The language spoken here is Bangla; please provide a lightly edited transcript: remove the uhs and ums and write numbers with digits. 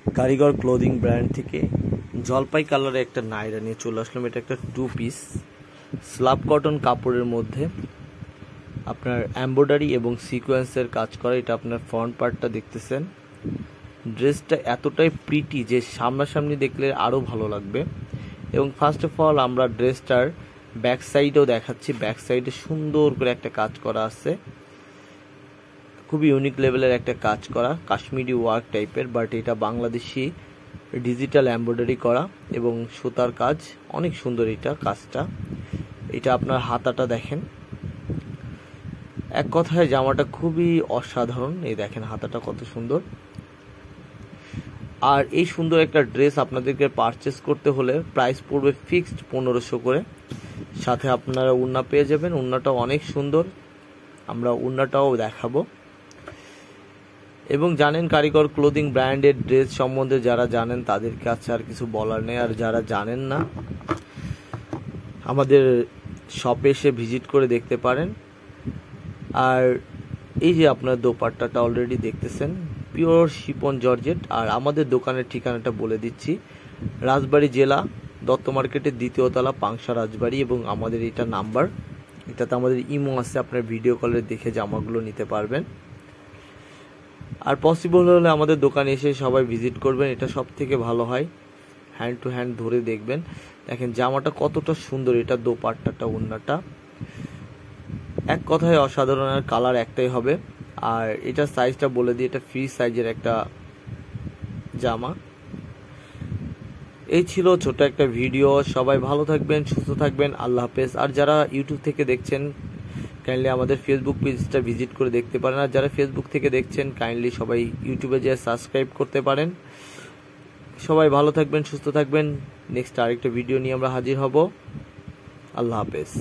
কারিগর ক্লোদিং ব্র্যান্ড থেকে জলপাই কালারে একটা নাইরা নিয়ে চলে আসলাম। এটা একটা 2 পিস স্লাব কটন কাপড়ের মধ্যে আপনার এমব্রয়ডারি এবং সিকোয়েন্সের কাজ করা। এটা আপনার ফ্রন্ট পার্টটা দেখতেছেন। ড্রেসটা এতটাই প্রিটি যে সামনাসামনি দেখলে আরও ভালো লাগবে। এবং ফার্স্ট অফ অল আমরা ড্রেসটার ব্যাক সাইডেও দেখাচ্ছি। ব্যাক সাইডে সুন্দর করে একটা কাজ করা আছে, খুবই ইউনিক লেভেলের একটা কাজ করা, কাশ্মীরি ওয়ার্ক টাইপের, বাট এটা বাংলাদেশি ডিজিটাল এমব্রয়ডারি করা এবং সুতার কাজ। অনেক সুন্দর এটা কাজটা। এটা আপনার হাতাটা দেখেন, এক কথায় জামাটা খুবই অসাধারণ। এই দেখেন হাতাটা কত সুন্দর। আর এই সুন্দর একটা ড্রেস আপনাদেরকে পারচেস করতে হলে প্রাইস পড়বে ফিক্সড 1500 করে। সাথে আপনারা ওড়না পেয়ে যাবেন। ওড়নাটাও অনেক সুন্দর, আমরা ওড়নাটাও দেখাবো। এবং জানেন কারিগর ক্লোদিং ব্র্যান্ডের ড্রেস সম্বন্ধে যারা জানেন তাদের কাছে আর কিছু বলার নেই। আর যারা জানেন না আমাদের শপে এসে ভিজিট করে দেখতে পারেন। আর এই যে আপনার দোপাট্টাটা অলরেডি দেখতেছেন, পিওর শিপন জর্জেট। আর আমাদের দোকানের ঠিকানাটা বলে দিচ্ছি, রাজবাড়ী জেলা, দত্ত মার্কেটের 2য় তলা, পাংশা রাজবাড়ী। এবং আমাদের এটা নাম্বার, এটাতে আমাদের ইমো আছে, আপনার ভিডিও কলে দেখে জামাগুলো নিতে পারবেন। আর পসিবল হলে আমাদের দোকানে এসে সবাই ভিজিট করবেন, এটা সব থেকে ভালো হয়। হ্যান্ড টু হ্যান্ড ধরে দেখবেন। দেখেন জামাটা কতটা সুন্দর, এটা দোপাট্টাটা, ওড়নাটা এক কথায় অসাধারণ। আর কালার একটাই হবে। আর এটা সাইজটা বলে দিই, এটা ফ্রি সাইজের একটা জামা। এই ছিল ছোট একটা ভিডিও। সবাই ভালো থাকবেন, সুস্থ থাকবেন, আল্লাহ হাফেজ। আর যারা ইউটিউব থেকে দেখছেন কাইন্ডলি আমাদের ফেসবুক পেজটা ভিজিট করে দেখতে পারেন। আর যারা ফেসবুক থেকে দেখছেন কাইন্ডলি সবাই ইউটিউবে যেয়ে সাবস্ক্রাইব করতে পারেন। সবাই ভালো থাকবেন, সুস্থ থাকবেন। নেক্সট আরেকটা ভিডিও নিয়ে আমরা হাজির হব। আল্লাহ হাফেজ।